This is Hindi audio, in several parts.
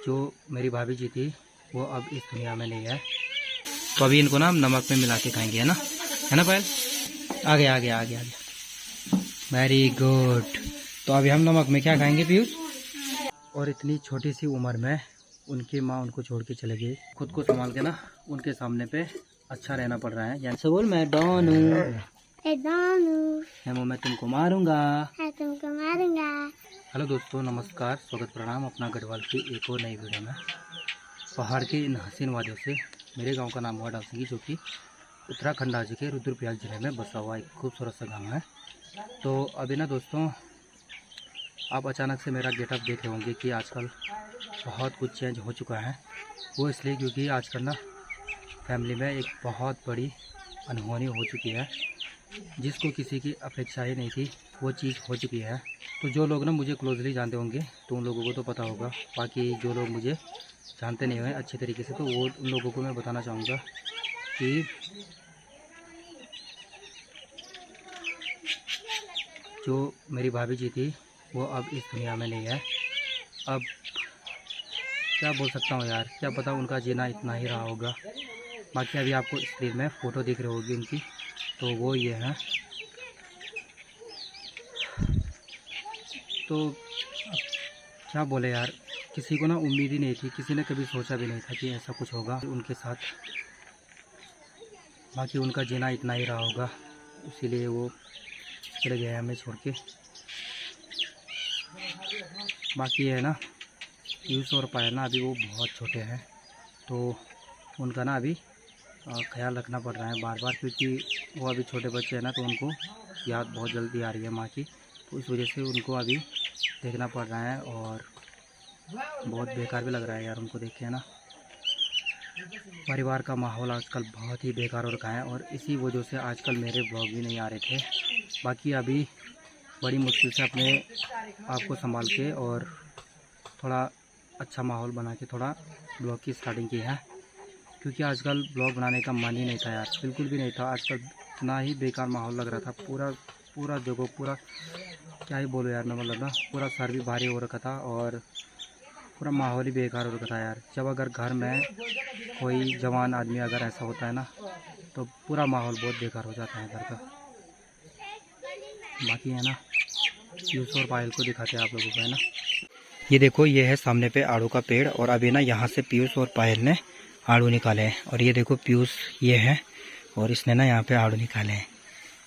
जो मेरी भाभी जी थी वो अब इस दुनिया में नहीं है, तो अभी इनको ना हम नमक में मिला के खाएंगे, है ना पायल? आ गया आ गया आ गया आ गया, वेरी गुड। तो अभी हम नमक में क्या खाएंगे पीयूष? और इतनी छोटी सी उम्र में उनकी माँ उनको छोड़ के चले गई, खुद को संभाल के ना उनके सामने पे अच्छा रहना पड़ रहा है। जैसे बोल, मैं डॉन हूँ, मैं तुमको मारूंगा, हेलो दोस्तों, नमस्कार, स्वागत, प्रणाम अपना गढ़वाल की एक और नई वीडियो में। पहाड़ के इन हसीन वादियों से मेरे गांव का नाम हुआ डालसिंगी, जो कि उत्तराखंड राज्य के रुद्रप्रयाग जिले में बसा हुआ एक खूबसूरत सा गाँव है। तो अभी ना दोस्तों, आप अचानक से मेरा गेटअप देख रहे होंगे कि आजकल बहुत कुछ चेंज हो चुका है। वो इसलिए क्योंकि आजकल ना फैमिली में एक बहुत बड़ी अनहोनी हो चुकी है, जिसको किसी की अपेक्षा ही नहीं थी, वो चीज़ हो चुकी है। तो जो लोग ना मुझे क्लोजली जानते होंगे तो उन लोगों को तो पता होगा, बाकी जो लोग मुझे जानते नहीं हुए अच्छे तरीके से, तो वो उन लोगों को मैं बताना चाहूँगा कि जो मेरी भाभी जी थी वो अब इस दुनिया में नहीं है। अब क्या बोल सकता हूँ यार, क्या पता उनका जीना इतना ही रहा होगा। बाकी अभी आपको स्क्रीन में फ़ोटो दिख रही होगी उनकी, तो वो ये है। तो क्या बोले यार, किसी को ना उम्मीद ही नहीं थी, किसी ने कभी सोचा भी नहीं था कि ऐसा कुछ होगा उनके साथ। बाकी उनका जीना इतना ही रहा होगा, इसीलिए वो चले गए हमें छोड़ के। बाकी है ना, पीयूष और पायल ना अभी वो बहुत छोटे हैं, तो उनका ना अभी ख्याल रखना पड़ रहा है बार बार, क्योंकि वो अभी छोटे बच्चे हैं ना, तो उनको याद बहुत जल्दी आ रही है माँ की, तो इस वजह से उनको अभी देखना पड़ रहा है। और बहुत बेकार भी लग रहा है यार उनको देख के, है ना। परिवार का माहौल आजकल बहुत ही बेकार हो रखा है, और इसी वजह से आजकल मेरे ब्लॉग भी नहीं आ रहे थे। बाकी अभी बड़ी मुश्किल से अपने आप को संभाल के और थोड़ा अच्छा माहौल बना के थोड़ा ब्लॉग की स्टार्टिंग की है, क्योंकि आजकल ब्लॉग बनाने का मन ही नहीं था यार, बिल्कुल भी नहीं था। आजकल इतना ही बेकार माहौल लग रहा था, पूरा देखो, पूरा क्या ही बोलो यार मैं, मतलब ना पूरा सर भी भारी हो रखा था और पूरा माहौल ही बेकार हो रखा था यार। जब अगर घर में कोई जवान आदमी अगर ऐसा होता है ना, तो पूरा माहौल बहुत बेकार हो जाता है घर का। बाकी है ना, पीयूष और पायल को दिखाते हैं आप लोगों को, है ना। ये देखो, ये है सामने पे आड़ू का पेड़, और अभी ना यहाँ से पीयूष और पायल ने आड़ू निकाले हैं। और ये देखो पीयूष ये है, और इसने ना यहाँ पे आड़ू निकाले हैं,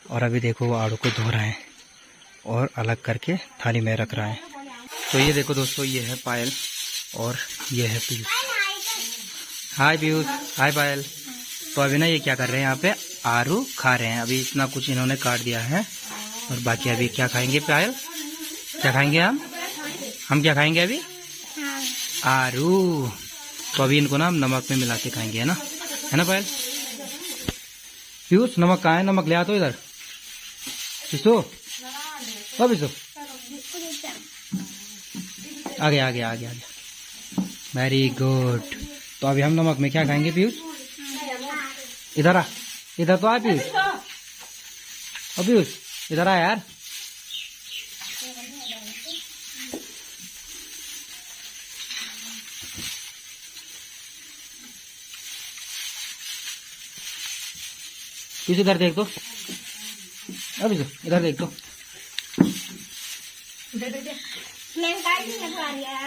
और अभी देखो वो आड़ू को धो रहा है और अलग करके थाली में रख रहा है। तो ये देखो दोस्तों, ये है पायल और ये है पीयूष। हाय पीयूष, हाय पायल। तो अभी ना ये क्या कर रहे हैं, यहाँ पे आड़ू खा रहे हैं। अभी इतना कुछ इन्होंने काट दिया है, और बाकी अभी क्या खाएंगे पायल? क्या खाएंगे हम क्या खाएंगे अभी? आड़ू। तो अभी इनको ना हम नमक में मिला के खाएंगे, है ना पायल? पीयूष नमक कहाँ है? नमक ले आ तो इधर। पिसो, पिसो। आ गया आ गया आ गया आ गया, वेरी गुड। तो अभी हम नमक में क्या खाएंगे पीयूष? इधर आ, इधर तो आ पीयूष। अब पीयूष इधर आ यार। पीछे इधर देख तो, अभी इधर देख तो,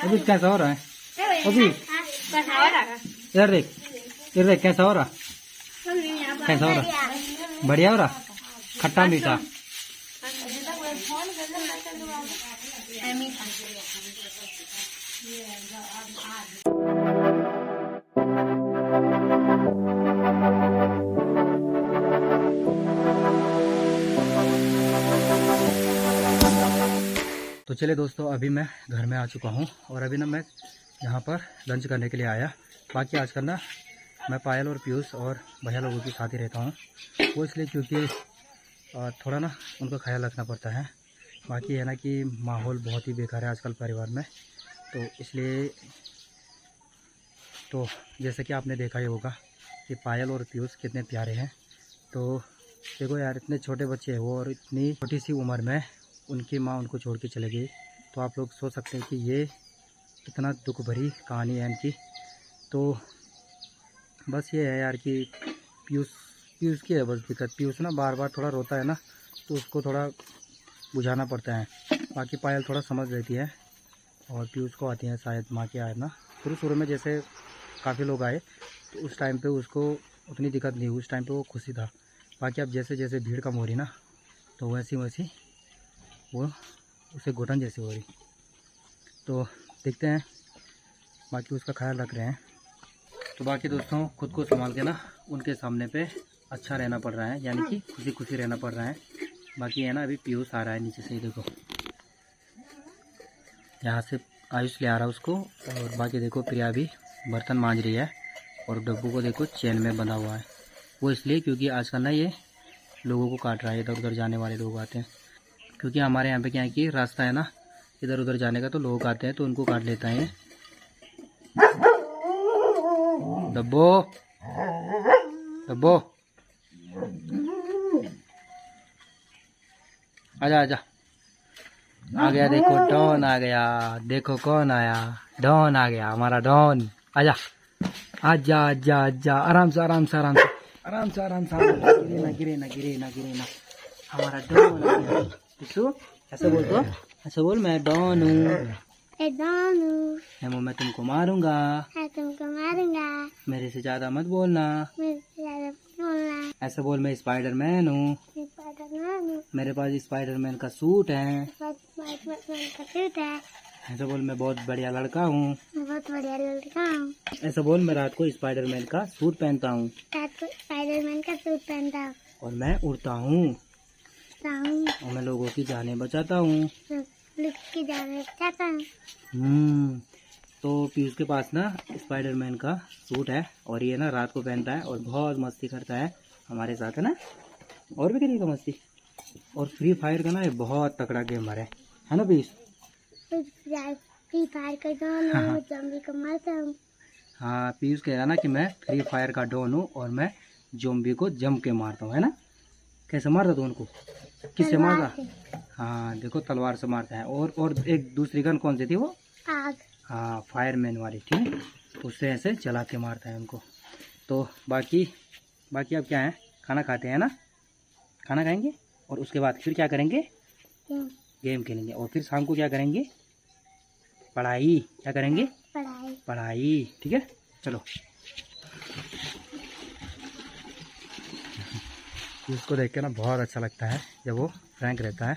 अभी कैसा हो रहा है? अभी इधर देख, इधर देख कैसा हो रहा, कैसा हो रहा? बढ़िया हो रहा, खट्टा मीठा। तो चलिए दोस्तों, अभी मैं घर में आ चुका हूँ, और अभी ना मैं यहाँ पर लंच करने के लिए आया। बाकी आजकल ना मैं पायल और पीयूष और भैया लोगों के साथ ही रहता हूँ, वो इसलिए क्योंकि थोड़ा ना उनका ख्याल रखना पड़ता है। बाकी है ना कि माहौल बहुत ही बेकार है आजकल परिवार में, तो इसलिए तो जैसे कि आपने देखा ही होगा कि पायल और पीयूष कितने प्यारे हैं। तो देखो यार, इतने छोटे बच्चे हैं वो, और इतनी छोटी सी उम्र में उनकी माँ उनको छोड़ के चले गई। तो आप लोग सोच सकते हैं कि ये इतना दुख भरी कहानी है इनकी। तो बस ये है यार कि पीयूष पीयूष की है बस दिक्कत। पीयूष ना बार बार थोड़ा रोता है ना, तो उसको थोड़ा बुझाना पड़ता है। बाकी पायल थोड़ा समझ लेती है, और पीयूष को आती है शायद माँ की याद ना। शुरू में जैसे काफ़ी लोग आए तो उस टाइम पे उसको उतनी दिक्कत नहीं हुई, उस टाइम पे वो खुशी था। बाकी अब जैसे जैसे भीड़ कम हो रही ना, तो वैसी वैसी वो उसे घुटन जैसी हो रही। तो देखते हैं, बाकी उसका ख्याल रख रहे हैं। तो बाकी दोस्तों खुद को संभाल के ना उनके सामने पे अच्छा रहना पड़ रहा है, यानी कि खुशी खुशी रहना पड़ रहा है। बाकी है ना, अभी पीयूष आ रहा है नीचे से ही, देखो यहाँ से आयुष ले आ रहा है उसको। और बाकी देखो प्रिया भी बर्तन मांज रही है, और डब्बू को देखो चैन में बंधा हुआ है। वो इसलिए क्योंकि आजकल ना ये लोगों को काट रहा है, इधर उधर जाने वाले लोग आते हैं। क्योंकि हमारे यहाँ पे क्या है कि रास्ता है ना इधर उधर जाने का, तो लोग आते हैं तो उनको काट लेता है। डब्बो डब्बो आजा आजा, आ गया देखो डॉन आ गया। देखो कौन आया, डॉन आ गया, हमारा डॉन। आजा आजा आजा आजा, आराम से आराम से आराम से आराम से आराम से, गिरे ना गिरे ना गिरे ना गिरे ना, हमारा डॉन आ गया। बिट्टू ऐसे बोल, तो ऐसे बोल, मैं डॉन हूँ, मैं तुमको मारूंगा, मेरे से ज्यादा मत बोलना। ऐसे बोल, मैं स्पाइडरमैन हूँ, मेरे पास स्पाइडरमैन का सूट है। ऐसे बोल, मैं बहुत बढ़िया लड़का हूँ, ऐसे बोल, मैं रात को स्पाइडरमैन का सूट पहनता हूँ, और मैं उड़ता हूँ, और मैं लोगों की जानें बचाता हूँ। तो पीयूष के पास ना स्पाइडरमैन का सूट है, और ये ना रात को पहनता है और बहुत मस्ती करता है हमारे साथ, है ना। और भी करेगा मस्ती। और फ्री फायर का ना ये बहुत तगड़ा गेमर है ना पीयूष। फ्री फायर का डॉन हूँ, ज़ॉम्बी को मारता हूँ। हाँ, पीयूष कह रहा ना कि मैं फ्री फायर का डॉन हूँ और मैं ज़ॉम्बी को जम के मारता हूँ, है ना। कैसे मारता तू उनको, किससे मारता? हाँ देखो, तलवार से मारता है। और एक दूसरी गन कौन सी थी वो? आग। हाँ, फायरमैन वाली, ठीक है। तो उससे ऐसे चला के मारता है उनको। तो बाकी अब क्या है, खाना खाते हैं ना, खाना खाएंगे और उसके बाद फिर क्या करेंगे, गेम खेलेंगे। और फिर शाम को क्या करेंगे, पढ़ाई। क्या करेंगे, पढ़ाई, ठीक है। चलो, इसको देख के ना बहुत अच्छा लगता है जब वो फ्रैंक रहता है।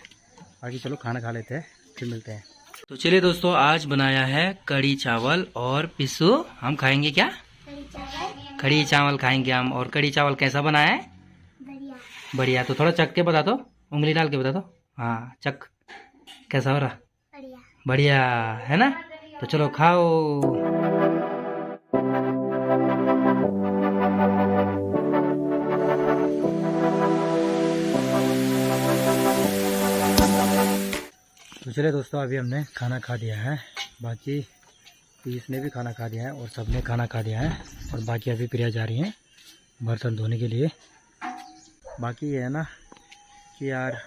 बाकी चलो खाना खा लेते हैं, फिर मिलते हैं। तो चलिए दोस्तों, आज बनाया है कड़ी चावल और पिस्सू। हम खाएंगे क्या, कड़ी चावल खाएंगे हम। और कड़ी चावल कैसा बना है, बढ़िया। तो थोड़ा चख के बता दो, उंगली डाल के बता दो। हाँ चख, कैसा हो रहा, बढ़िया है ना। तो चलो खाओ। तो चलिए दोस्तों, अभी हमने खाना खा दिया है। बाकी पीस ने भी खाना खा दिया है और सबने खाना खा दिया है। और बाकी अभी प्रिया जा रही हैं बर्तन धोने के लिए। बाकी ये है ना कि यार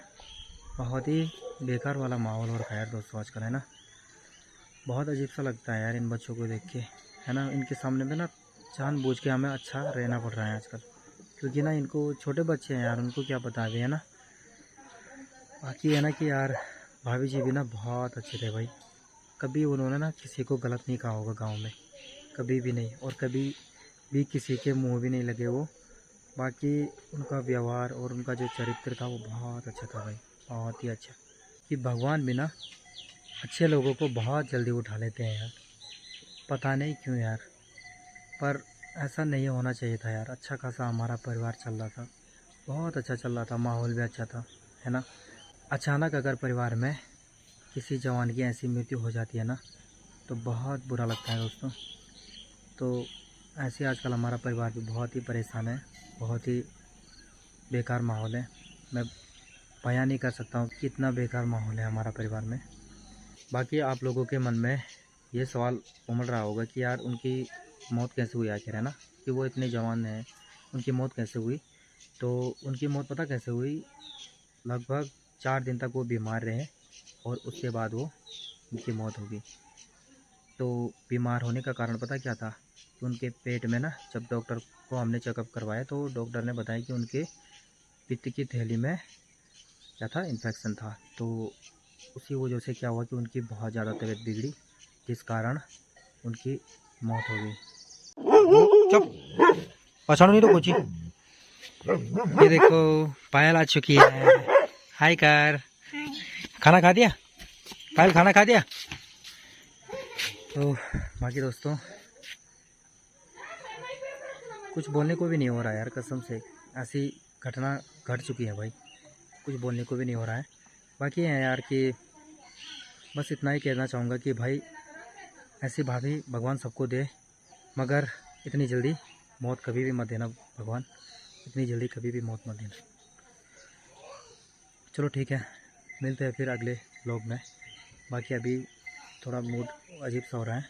बहुत ही बेकार वाला माहौल हो रखा है यार दोस्तों आजकल, है ना। बहुत अजीब सा लगता है यार इन बच्चों को देख के, है ना। इनके सामने में ना जानबूझ के हमें अच्छा रहना पड़ रहा है आजकल, क्योंकि ना इनको छोटे बच्चे हैं यार, उनको क्या पता भी, है ना। बाकी है ना कि यार भाभी जी भी ना बहुत अच्छे थे भाई। कभी उन्होंने ना किसी को गलत नहीं कहा होगा गांव में, कभी भी नहीं। और कभी भी किसी के मुंह भी नहीं लगे वो। बाकी उनका व्यवहार और उनका जो चरित्र था वो बहुत अच्छा था भाई, बहुत ही अच्छा। कि भगवान भी ना अच्छे लोगों को बहुत जल्दी उठा लेते हैं यार, पता नहीं क्यों यार। पर ऐसा नहीं होना चाहिए था यार। अच्छा खासा हमारा परिवार चल रहा था, बहुत अच्छा चल रहा था, माहौल भी अच्छा था, है ना। अचानक अगर परिवार में किसी जवान की ऐसी मृत्यु हो जाती है ना, तो बहुत बुरा लगता है दोस्तों। तो ऐसे आजकल हमारा परिवार भी बहुत ही परेशान है, बहुत ही बेकार माहौल है। मैं बयां नहीं कर सकता हूँ कितना बेकार माहौल है हमारा परिवार में। बाकी आप लोगों के मन में ये सवाल उमड़ रहा होगा कि यार उनकी मौत कैसे हुई आखिर, है ना, कि वो इतने जवान हैं, उनकी मौत कैसे हुई। तो उनकी मौत पता कैसे हुई, लगभग 4 दिन तक वो बीमार रहे और उसके बाद वो उनकी मौत हो गई। तो बीमार होने का कारण पता क्या था कि उनके पेट में ना, जब डॉक्टर को हमने चेकअप करवाया तो डॉक्टर ने बताया कि उनके पित्त की थैली में क्या था, इन्फेक्शन था। तो उसी वजह से क्या हुआ कि उनकी बहुत ज़्यादा तबीयत बिगड़ी, जिस कारण उनकी मौत हो गई। चुप, पछाड़ो नहीं तो कुछ। ये देखो पायल आ चुकी है। हाय कर, खाना खा दिया पायल, खाना खा दिया। तो बाकी दोस्तों कुछ बोलने को भी नहीं हो रहा है यार, कसम से ऐसी घटना घट चुकी है भाई, कुछ बोलने को भी नहीं हो रहा है। बाकी है यार कि बस इतना ही कहना चाहूँगा कि भाई ऐसी भाभी भगवान सबको दे, मगर इतनी जल्दी मौत कभी भी मत देना भगवान, इतनी जल्दी कभी भी मौत मत देना। चलो ठीक है, मिलते हैं फिर अगले व्लॉग में। बाकी अभी थोड़ा मूड अजीब सा हो रहा है,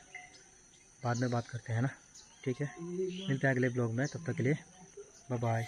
बाद में बात करते हैं ना, ठीक है। मिलते हैं अगले व्लॉग में, तब तक के लिए बाय बाय।